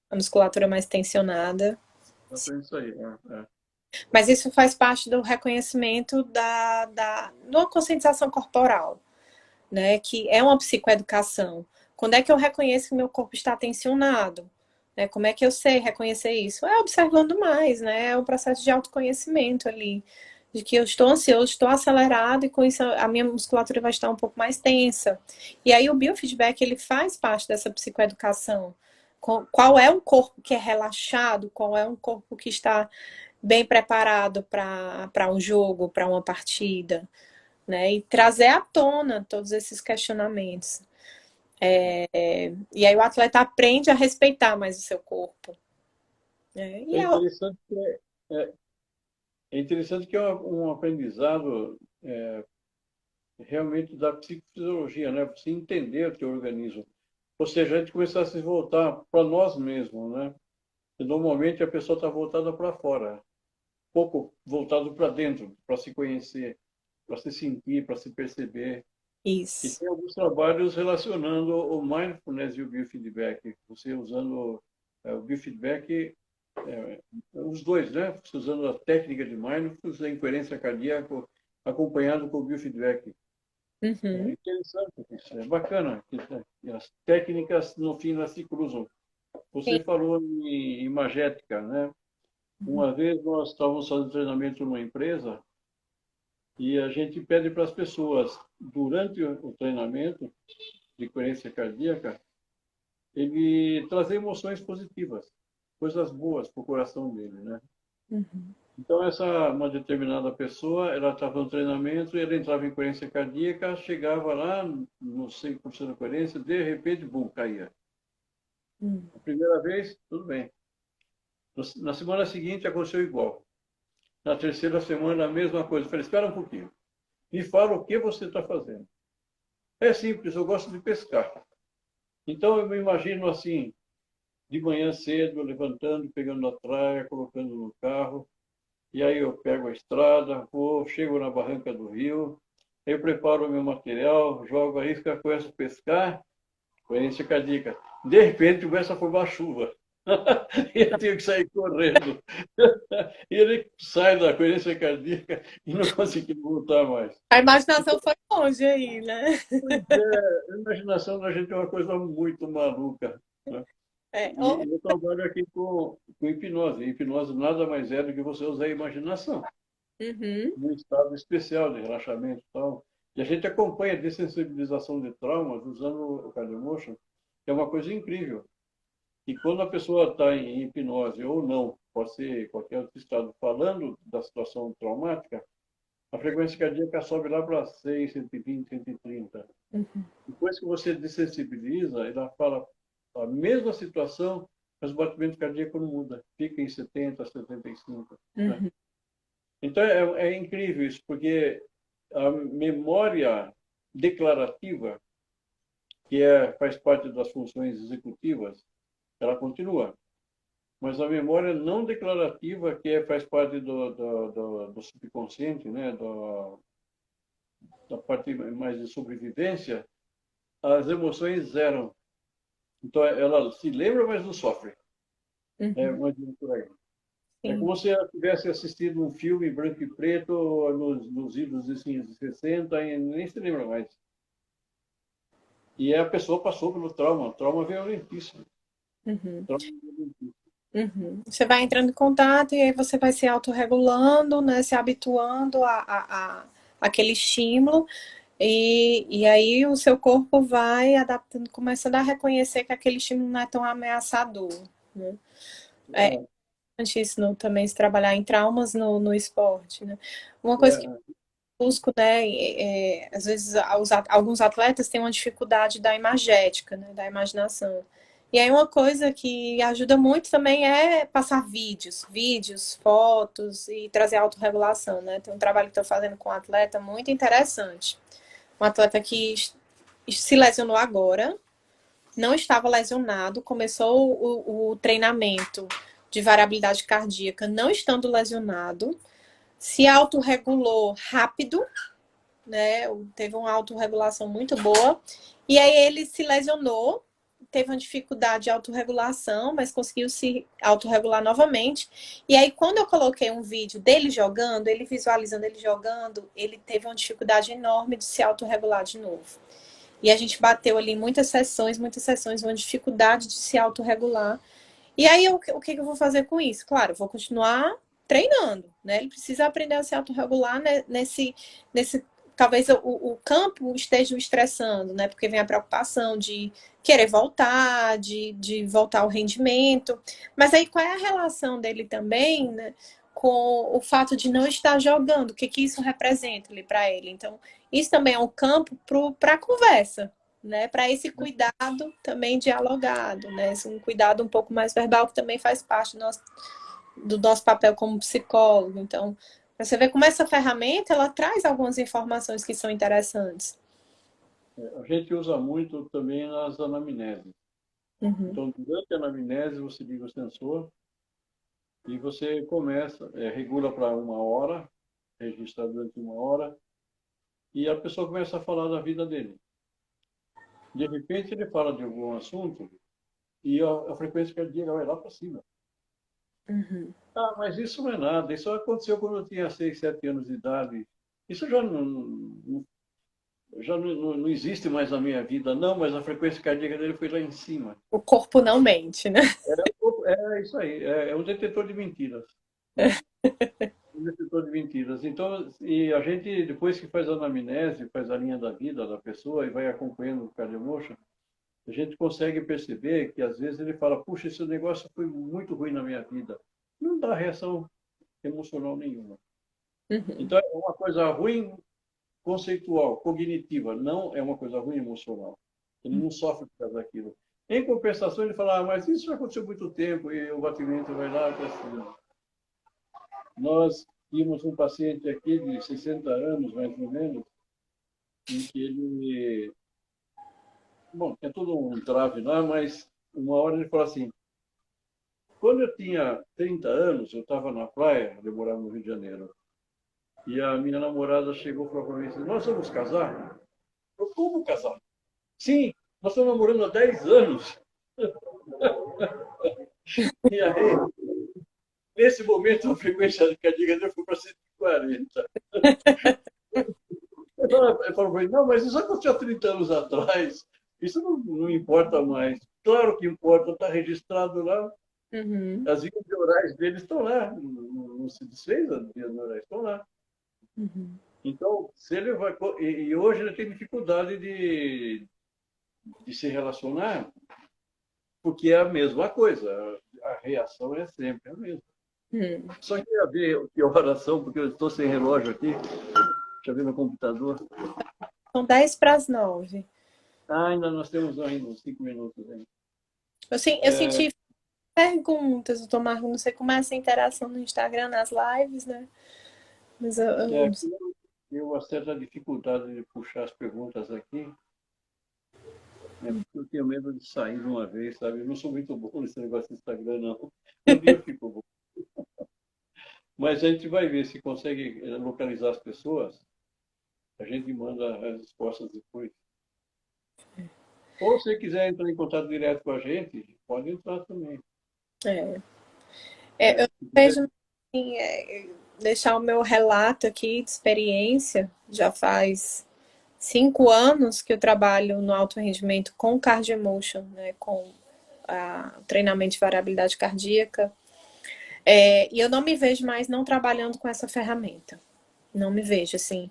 A musculatura mais tensionada. Então, é isso aí. Mas isso faz parte do reconhecimento da conscientização corporal, né? Que é uma psicoeducação. Quando é que eu reconheço que meu corpo está tensionado? Né? Como é que eu sei reconhecer isso? É observando mais, né? É um processo de autoconhecimento ali. De que eu estou ansioso, estou acelerado e com isso a minha musculatura vai estar um pouco mais tensa. E aí o biofeedback, ele faz parte dessa psicoeducação. Qual é um corpo que é relaxado? Qual é um corpo que está bem preparado para um jogo, para uma partida? Né? E trazer à tona todos esses questionamentos. E aí o atleta aprende a respeitar mais o seu corpo. Né? É interessante que é, é interessante que é um aprendizado realmente da psicofisiologia, né? Você entender o teu organismo. Ou seja, a gente começar a se voltar para nós mesmos, né? E normalmente a pessoa está voltada para fora, pouco voltado para dentro, para se conhecer, para se sentir, para se perceber. E Isso. tem alguns trabalhos relacionando o mindfulness e o biofeedback. Você usando o biofeedback, os dois, né? Você usando a técnica de mindfulness, a incoerência cardíaca, acompanhado com o biofeedback. É Uhum. interessante isso, é bacana. Que as técnicas, no fim, elas se cruzam. Você Sim. falou em imagética, né? Uma vez nós estávamos fazendo treinamento numa empresa e a gente pede para as pessoas, durante o treinamento de coerência cardíaca, ele trazer emoções positivas, coisas boas para o coração dele, né? Uhum. Então, uma determinada pessoa, ela estava no treinamento, ela entrava em coerência cardíaca, chegava lá no 100% da coerência, de repente, bum, caía. Uhum. A primeira vez, tudo bem. Na semana seguinte, aconteceu igual. Na terceira semana, a mesma coisa. Eu falei, espera um pouquinho. Me fala o que você está fazendo. É simples, eu gosto de pescar. Então, eu me imagino assim, de manhã cedo, levantando, pegando a traia, colocando no carro. E aí eu pego a estrada, vou, chego na barranca do rio, eu preparo o meu material, jogo a isca, começo a pescar, coerência cardíaca. De repente começa a formar chuva. E eu tenho que sair correndo. E ele sai da coerência cardíaca e não conseguiu voltar mais. A imaginação foi longe aí, né? Pois é, a imaginação da gente é uma coisa muito maluca, né? É, E eu trabalho aqui com hipnose. Hipnose nada mais é do que você usar a imaginação, uhum, num estado especial de relaxamento e tal. E a gente acompanha a dessensibilização de traumas usando o Cardiomotion, que é uma coisa incrível. E quando a pessoa está em hipnose ou não, pode ser qualquer outro estado, falando da situação traumática, a frequência cardíaca sobe lá para 100, 120, 130. uhum, Depois que você dessensibiliza, ela fala a mesma situação, mas o batimento cardíaco não muda, fica em 70, 75. Né? uhum, Então é incrível isso, porque a memória declarativa, que faz parte das funções executivas, ela continua. Mas a memória não declarativa, que faz parte do subconsciente, né, da parte mais de sobrevivência, as emoções zeram. Então ela se lembra, mas não sofre. É uhum, mais ou menos por aí. É sim. como se ela tivesse assistido um filme em branco e preto nos idos assim, de 60 e nem se lembra mais. E a pessoa passou pelo trauma violentíssimo. Uhum. Trauma violentíssimo. Uhum. Você vai entrando em contato e aí você vai se autorregulando, né? Se habituando àquele estímulo. E aí o seu corpo vai adaptando, começando a reconhecer que aquele estímulo não é tão ameaçador, né? É É, importante isso também, se trabalhar em traumas no esporte, né? Uma coisa que é, eu busco, né? Às vezes alguns atletas têm uma dificuldade da imagética, né? Da imaginação. E aí uma coisa que ajuda muito também é passar vídeos, fotos e trazer autorregulação, né? Tem um trabalho que estou fazendo com um atleta muito interessante. Um atleta que se lesionou agora, não estava lesionado, começou o treinamento de variabilidade cardíaca não estando lesionado, se autorregulou rápido, né? Teve uma autorregulação muito boa. E aí ele se lesionou, teve uma dificuldade de autorregulação, mas conseguiu se autorregular novamente. E aí, quando eu coloquei um vídeo dele jogando, ele visualizando ele jogando, ele teve uma dificuldade enorme de se autorregular de novo. E a gente bateu ali muitas sessões, uma dificuldade de se autorregular. E aí, o que eu vou fazer com isso? Claro, vou continuar treinando, né? Ele precisa aprender a se autorregular, né? Nesse talvez o campo esteja o estressando, né? Porque vem a preocupação de querer voltar, de voltar ao rendimento. Mas aí, qual é a relação dele também, né? Com o fato de não estar jogando, o que, que isso representa ali para ele. Então, isso também é um campo para a conversa, né? Para esse cuidado também dialogado, né? Esse um cuidado um pouco mais verbal que também faz parte do nosso papel como psicólogo. Então, você vê como essa ferramenta ela traz algumas informações que são interessantes. a gente usa muito também nas anamneses. Uhum, Então, durante a anamnese, você liga o sensor e você começa, regula para 1 hora, registra durante 1 hora, e a pessoa começa a falar da vida dele. De repente, ele fala de algum assunto e a frequência cardíaca vai lá para cima. uhum, Ah, mas isso não é nada, isso aconteceu quando eu tinha 6, 7 anos de idade. Isso já não existe mais na minha vida, não, mas a frequência cardíaca dele foi lá em cima. o corpo não mente, né? É isso aí, é um detetor de mentiras, né? Um detetor de mentiras. Então, e a gente, depois que faz a anamnese, faz a linha da vida da pessoa e vai acompanhando o Cardiomotion, a gente consegue perceber que às vezes ele fala, puxa, esse negócio foi muito ruim na minha vida. Não dá reação emocional nenhuma. Uhum, Então, é uma coisa ruim conceitual, cognitiva, não é uma coisa ruim emocional. Ele não sofre por causa daquilo. Em compensação, ele fala, mas isso já aconteceu há muito tempo e o batimento vai lá para cima. Nós tínhamos um paciente aqui de 60 anos, mais ou menos, em que ele, bom, tem todo um trave lá, mas uma hora ele falou assim, quando eu tinha 30 anos, eu estava na praia, eu morava no Rio de Janeiro, e a minha namorada chegou e falou para mim assim, nós vamos casar? Eu, como casar? Sim, nós estamos namorando há 10 anos. E aí, nesse momento, a frequência cardíaca dele foi para 140. Eu falo para ele, não, mas isso aconteceu há 30 anos atrás. Isso não importa mais. Claro que importa, está registrado lá. Uhum, As vias neurais deles estão lá. Não se desfez, as vias neurais estão lá. uhum, Então, se ele vai. E hoje ele tem dificuldade de se relacionar, porque é a mesma coisa. A reação é sempre a mesma. uhum. Só queria ver que oração, porque eu estou sem relógio aqui. Deixa eu ver no computador. São 10 para as 9. Ah, ainda nós temos ainda uns 5 minutos ainda. Eu senti perguntas, doutor Marco, não sei como é essa interação no Instagram, nas lives, né? Mas É, eu uma certa dificuldade de puxar as perguntas aqui, né, porque eu tenho medo de sair de uma vez, sabe? Eu não sou muito bom nesse negócio do Instagram, não. Um dia eu fico bom. Mas a gente vai ver se consegue localizar as pessoas, a gente manda as respostas depois. Ou se quiser entrar em contato direto com a gente, pode entrar também. é, eu Se quiser, vejo assim, deixar o meu relato aqui de experiência. Já faz 5 anos que eu trabalho no alto rendimento com Cardio Emotion, né, com treinamento de variabilidade cardíaca. E eu não me vejo mais não trabalhando com essa ferramenta. Não me vejo assim.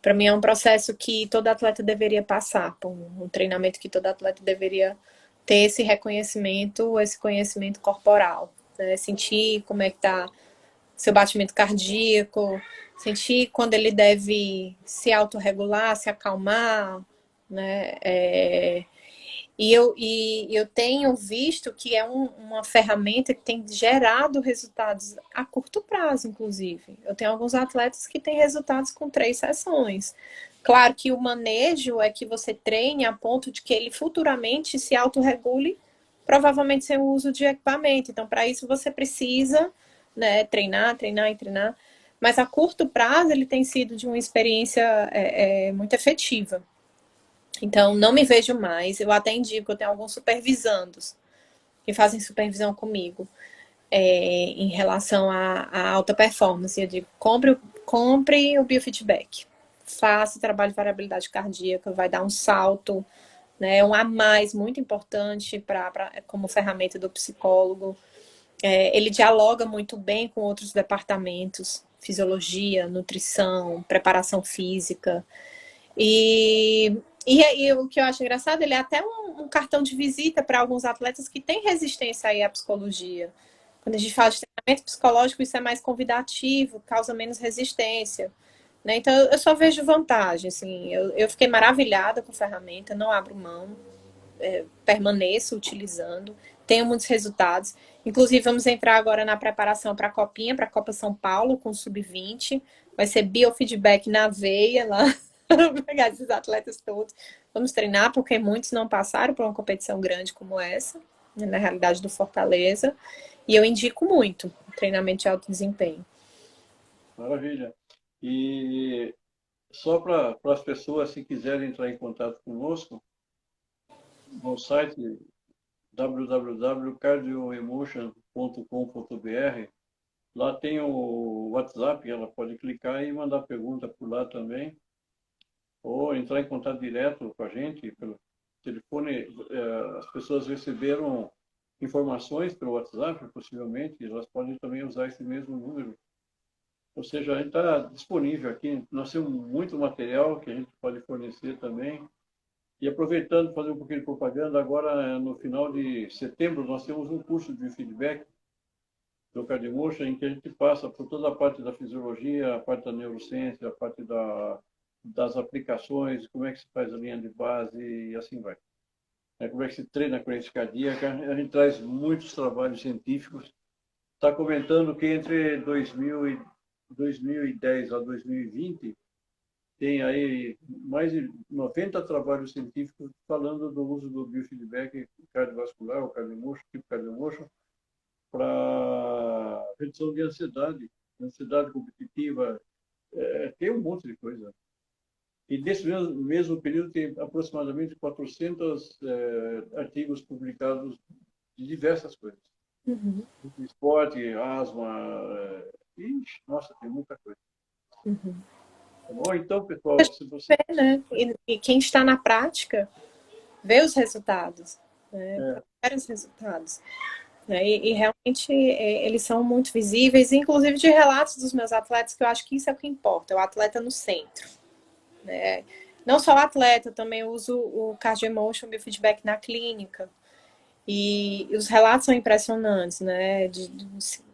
Para mim é um processo que todo atleta deveria passar, por um treinamento que todo atleta deveria ter esse reconhecimento, esse conhecimento corporal, né? Sentir como é que tá seu batimento cardíaco, sentir quando ele deve se autorregular, se acalmar, né? E eu tenho visto que é uma ferramenta que tem gerado resultados a curto prazo, inclusive. Eu tenho alguns atletas que têm resultados com 3 sessões. Claro que o manejo é que você treine a ponto de que ele futuramente se autorregule, provavelmente sem o uso de equipamento. Então, para isso, você precisa, né, treinar, treinar e treinar. Mas a curto prazo, ele tem sido de uma experiência muito efetiva. Então, não me vejo mais. Eu até indico, eu tenho alguns supervisandos que fazem supervisão comigo em relação à alta performance. Eu digo, compre o biofeedback. Faça o trabalho de variabilidade cardíaca, vai dar um salto, né, um a mais muito importante como ferramenta do psicólogo. Ele dialoga muito bem com outros departamentos, fisiologia, nutrição, preparação física. E o que eu acho engraçado, ele é até um cartão de visita para alguns atletas que têm resistência aí à psicologia. Quando a gente fala de treinamento psicológico, isso é mais convidativo, causa menos resistência. Né? Então, eu só vejo vantagem. Assim, eu fiquei maravilhada com a ferramenta, não abro mão, permaneço utilizando, tenho muitos resultados. Inclusive, vamos entrar agora na preparação para a Copinha, para a Copa São Paulo, com sub-20. Vai ser biofeedback na veia lá. Vou pegar esses atletas todos. Vamos treinar, porque muitos não passaram por uma competição grande como essa, né, na realidade do Fortaleza. E eu indico muito treinamento de alto desempenho. maravilha. E só para as pessoas, se quiserem entrar em contato conosco, no site www.cardioemotion.com.br, lá tem o WhatsApp, ela pode clicar e mandar pergunta por lá também, ou entrar em contato direto com a gente pelo telefone. As pessoas receberam informações pelo WhatsApp, possivelmente, elas podem também usar esse mesmo número. Ou seja, a gente está disponível aqui. Nós temos muito material que a gente pode fornecer também. E aproveitando, fazer um pouquinho de propaganda, agora no final de setembro nós temos um curso de feedback do Cardiomosha em que a gente passa por toda a parte da fisiologia, a parte da neurociência, a parte das aplicações, como é que se faz a linha de base e assim vai. Como é que se treina a corrente cardíaca. A gente traz muitos trabalhos científicos. Está comentando que entre 2010 a 2020 tem aí mais de 90 trabalhos científicos falando do uso do biofeedback cardiovascular, o cardiomotion, tipo cardiomotion, para redução de ansiedade competitiva, tem um monte de coisa. E nesse mesmo período tem aproximadamente 400 artigos publicados de diversas coisas. Uhum, Esporte, asma, ixi, nossa, tem muita coisa. uhum. Tá bom? Então, pessoal, se você... Né? E quem está na prática ver os resultados, né? É. Ver os resultados. Né? E realmente eles são muito visíveis, inclusive de relatos dos meus atletas, que eu acho que isso é o que importa, é o atleta no centro. Né? Não só o atleta, eu também uso o Cardio Emotion Biofeedback na clínica. E os relatos são impressionantes, né? De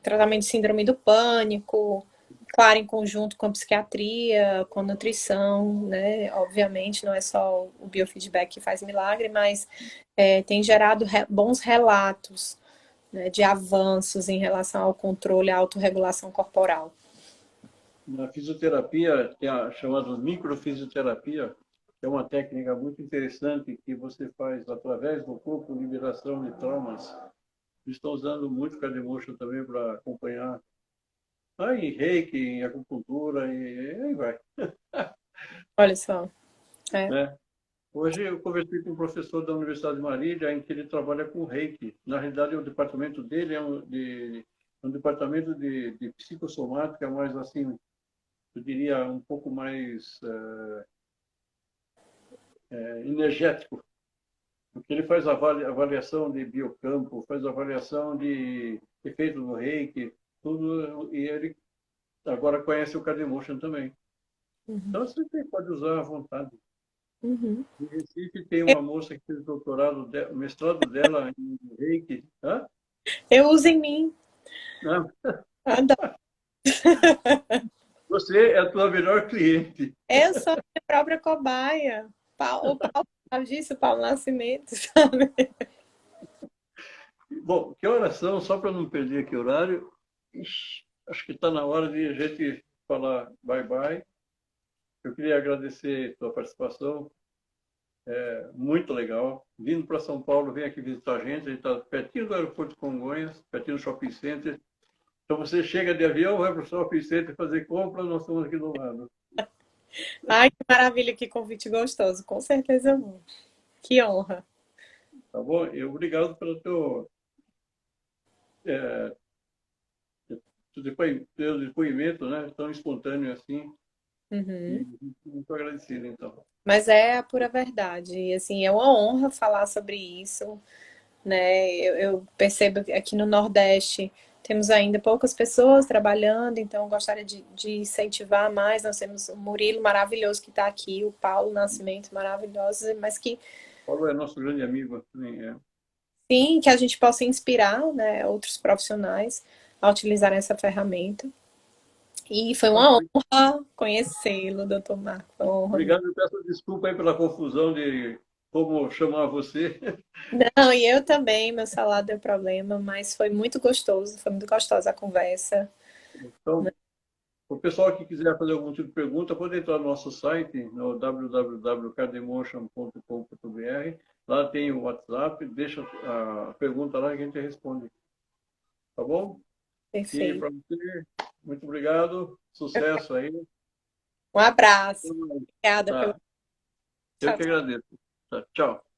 tratamento de síndrome do pânico, claro, em conjunto com a psiquiatria, com a nutrição, né? Obviamente, não é só o biofeedback que faz milagre, mas tem gerado bons relatos, né, de avanços em relação ao controle e à autorregulação corporal. Na fisioterapia, tem a chamada microfisioterapia, que é uma técnica muito interessante que você faz através do corpo, liberação de traumas. Estão usando muito o Cardemotion também para acompanhar. Em reiki, em acupuntura, e aí vai. Olha só. É. Né? Hoje eu conversei com um professor da Universidade de Marília, em que ele trabalha com reiki. Na realidade, o departamento dele é um departamento de psicossomática, mas assim, eu diria um pouco mais energético, porque ele faz avaliação de biocampo, faz avaliação de efeito do reiki, tudo, e ele agora conhece o Cardemotion também. Então você pode usar à vontade. Uhum. Em Recife tem uma moça que fez doutorado, mestrado dela em reiki. Hã? Eu uso em mim. Não. Adoro. Você é a tua melhor cliente. Eu sou minha própria cobaia. O Paulo sabe disso, o Paulo Nascimento, sabe? Bom, que horas são? Só para não perder aqui o horário. Ixi, acho que está na hora de a gente falar bye-bye. Eu queria agradecer a tua participação. Muito legal. Vindo para São Paulo, vem aqui visitar a gente. A gente está pertinho do aeroporto de Congonhas, pertinho do shopping center. Então você chega de avião, vai para o shopping center fazer compra, nós estamos aqui do lado. Ai, que maravilha, que convite gostoso. Com certeza eu vou. Que honra. Tá bom? E obrigado pelo é, teu depoimento, né? Tão espontâneo assim. Uhum. E muito agradecido, então. Mas é a pura verdade. E, assim, é uma honra falar sobre isso, né? Eu percebo que aqui no Nordeste temos ainda poucas pessoas trabalhando, então eu gostaria de incentivar mais. Nós temos o Murilo maravilhoso que está aqui, o Paulo Nascimento maravilhoso, mas que Paulo é nosso grande amigo também. sim, que a gente possa inspirar, né, outros profissionais a utilizarem essa ferramenta. E foi uma honra conhecê-lo, doutor Marco. Foi uma honra mesmo. Obrigado, eu peço desculpa aí pela confusão de como chamar você. Não, e eu também, meu salário deu problema, mas foi muito gostoso, foi muito gostosa a conversa. Então, o pessoal que quiser fazer algum tipo de pergunta, pode entrar no nosso site, no www.cardemotion.com.br. Lá tem o WhatsApp, deixa a pergunta lá e a gente responde. Tá bom? E Perfeito. para você, muito obrigado. Sucesso aí. Um abraço. Obrigada pelo. Tá. Eu Tchau, que tchau. agradeço. Tá. Tchau.